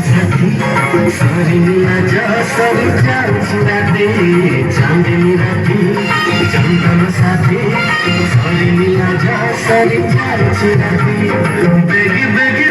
साथी सरिला जा सरी जाउछुरा दे चाँदनी राती चन्दन साथी सरिला जा सरी जाउछुरा दे बेगी बेगी